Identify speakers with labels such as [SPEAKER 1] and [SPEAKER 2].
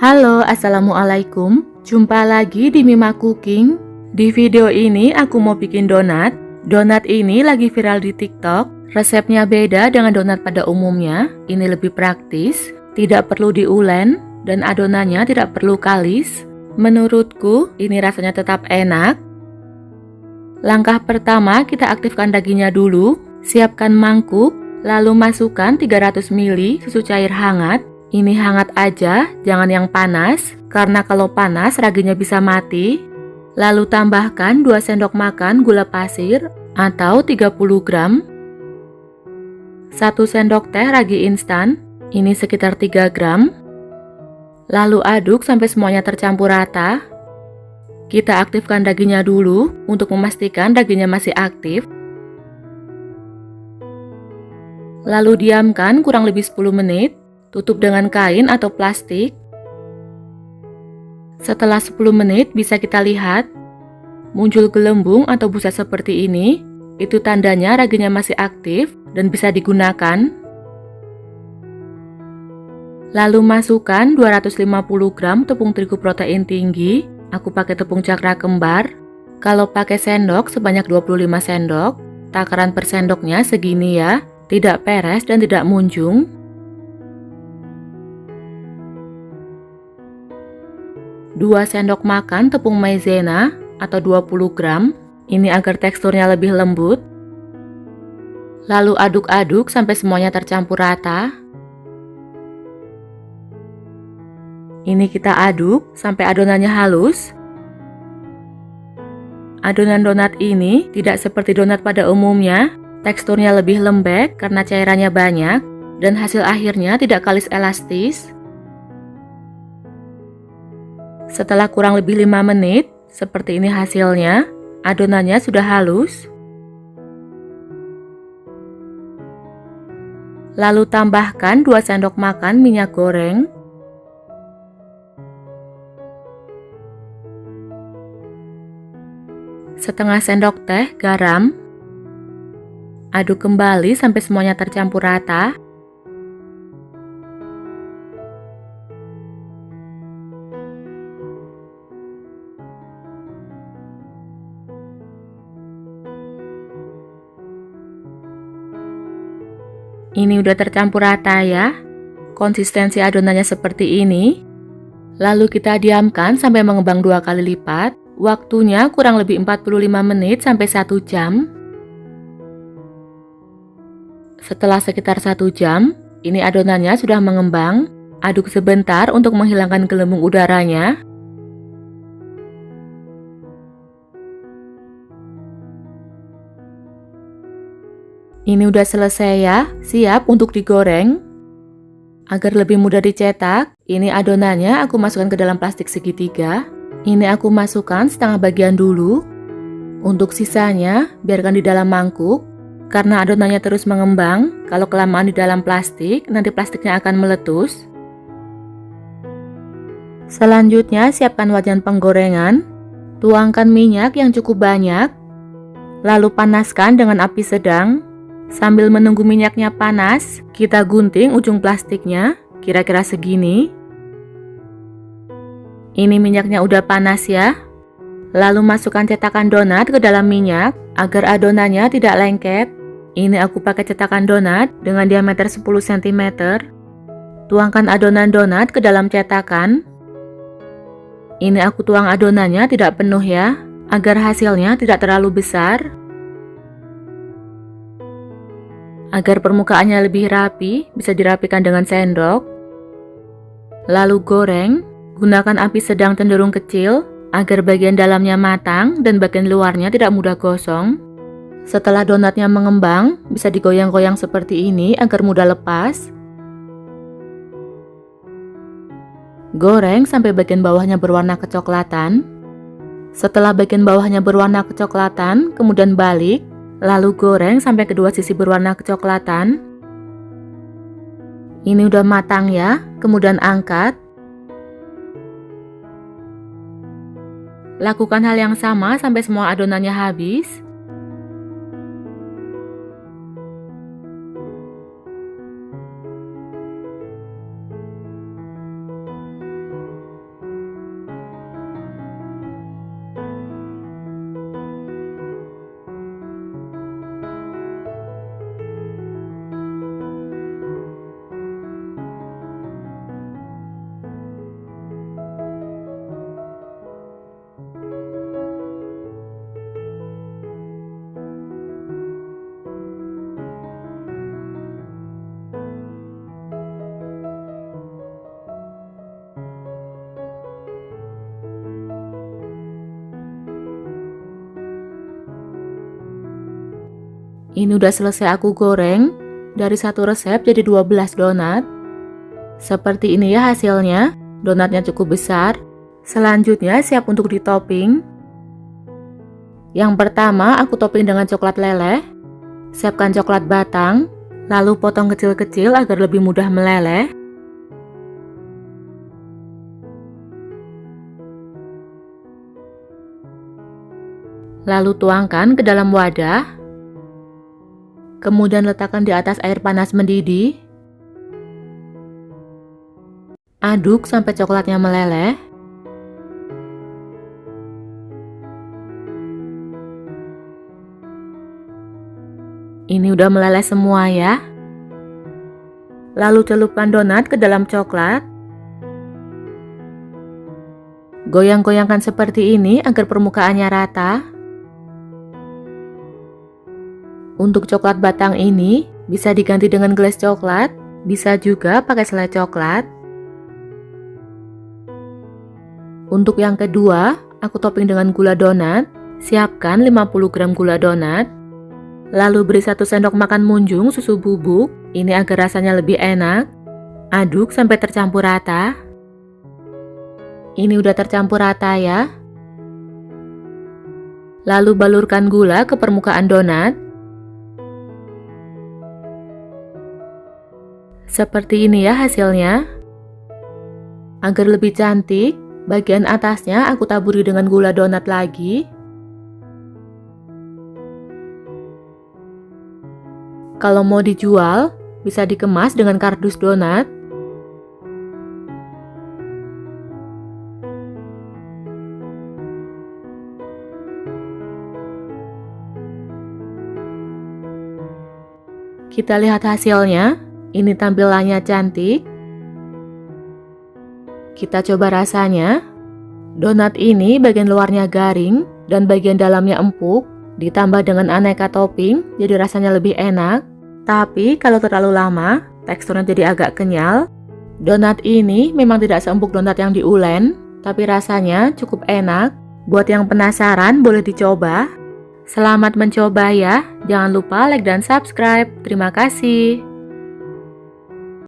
[SPEAKER 1] Halo, assalamualaikum. Jumpa lagi di Mima Cooking. Di video ini aku mau bikin donat. Donat ini lagi viral di TikTok. Resepnya beda dengan donat pada umumnya. Ini lebih praktis, tidak perlu diulen, dan adonannya tidak perlu kalis. Menurutku, ini rasanya tetap enak. Langkah pertama, kita aktifkan dagingnya dulu. Siapkan mangkuk, lalu masukkan 300 ml susu cair hangat. Ini hangat aja, jangan yang panas, karena kalau panas raginya bisa mati. Lalu tambahkan 2 sendok makan gula pasir atau 30 gram. 1 sendok teh ragi instan, ini sekitar 3 gram. Lalu aduk sampai semuanya tercampur rata. Kita aktifkan dagingnya dulu untuk memastikan dagingnya masih aktif. Lalu diamkan kurang lebih 10 menit. Tutup dengan kain atau plastik. Setelah 10 menit bisa kita lihat muncul gelembung atau busa seperti ini. Itu tandanya raginya masih aktif dan bisa digunakan. Lalu masukkan 250 gram tepung terigu protein tinggi. Aku pakai tepung cakra kembar. Kalau pakai sendok sebanyak 25 sendok. Takaran per sendoknya segini ya, tidak peres dan tidak munjung. 2 sendok makan tepung maizena atau 20 gram. Ini agar teksturnya lebih lembut. Lalu aduk-aduk sampai semuanya tercampur rata. Ini kita aduk sampai adonannya halus. Adonan donat ini tidak seperti donat pada umumnya. Teksturnya lebih lembek karena cairannya banyak dan hasil akhirnya tidak kalis elastis. Setelah kurang lebih 5 menit, seperti ini hasilnya. Adonannya sudah halus. Lalu tambahkan 2 sendok makan minyak goreng. Setengah sendok teh garam. Aduk kembali sampai semuanya tercampur rata. Ini udah tercampur rata ya. Konsistensi adonannya seperti ini. Lalu kita diamkan sampai mengembang 2 kali lipat. Waktunya kurang lebih 45 menit sampai 1 jam. Setelah sekitar 1 jam, ini adonannya sudah mengembang. Aduk sebentar untuk menghilangkan gelembung udaranya. Ini udah selesai ya, siap untuk digoreng. Agar lebih mudah dicetak, ini adonannya aku masukkan ke dalam plastik segitiga. Ini aku masukkan setengah bagian dulu. Untuk sisanya, biarkan di dalam mangkuk. Karena adonannya terus mengembang, kalau kelamaan di dalam plastik, nanti plastiknya akan meletus. Selanjutnya, siapkan wajan penggorengan. Tuangkan minyak yang cukup banyak. Lalu panaskan dengan api sedang. Sambil menunggu minyaknya panas, kita gunting ujung plastiknya, kira-kira segini. Ini minyaknya udah panas ya. Lalu masukkan cetakan donat ke dalam minyak, agar adonannya tidak lengket. Ini aku pakai cetakan donat dengan diameter 10 cm. Tuangkan adonan donat ke dalam cetakan. Ini aku tuang adonannya tidak penuh ya, agar hasilnya tidak terlalu besar. Agar permukaannya lebih rapi, bisa dirapikan dengan sendok. Lalu goreng, gunakan api sedang cenderung kecil, agar bagian dalamnya matang dan bagian luarnya tidak mudah gosong. Setelah donatnya mengembang, bisa digoyang-goyang seperti ini agar mudah lepas. Goreng sampai bagian bawahnya berwarna kecoklatan. Setelah bagian bawahnya berwarna kecoklatan, kemudian balik. Lalu goreng sampai kedua sisi berwarna kecoklatan. Ini udah matang ya, kemudian angkat. Lakukan hal yang sama sampai semua adonannya habis. Ini udah selesai aku goreng. Dari satu resep jadi 12 donat. Seperti ini ya hasilnya. Donatnya cukup besar. Selanjutnya siap untuk ditopping. Yang pertama aku topping dengan coklat leleh. Siapkan coklat batang, lalu potong kecil-kecil agar lebih mudah meleleh. Lalu tuangkan ke dalam wadah. Kemudian letakkan di atas air panas mendidih. Aduk sampai coklatnya meleleh. Ini udah meleleh semua ya. Lalu celupkan donat ke dalam coklat. Goyang-goyangkan seperti ini agar permukaannya rata. Untuk coklat batang ini bisa diganti dengan gelas coklat, bisa juga pakai selai coklat. Untuk yang kedua, aku topping dengan gula donat. Siapkan 50 gram gula donat. Lalu beri 1 sendok makan munjung susu bubuk, ini agar rasanya lebih enak. Aduk sampai tercampur rata. Ini udah tercampur rata ya. Lalu balurkan gula ke permukaan donat. Seperti ini ya hasilnya. Agar lebih cantik, bagian atasnya aku taburi dengan gula donat lagi. Kalau mau dijual, bisa dikemas dengan kardus donat. Kita lihat hasilnya. Ini tampilannya cantik. Kita coba rasanya. Donat ini bagian luarnya garing dan bagian dalamnya empuk. Ditambah dengan aneka topping, jadi rasanya lebih enak. Tapi kalau terlalu lama, teksturnya jadi agak kenyal. Donat ini memang tidak seempuk donat yang diulen, tapi rasanya cukup enak. Buat yang penasaran boleh dicoba. Selamat mencoba ya. Jangan lupa like dan subscribe. Terima kasih.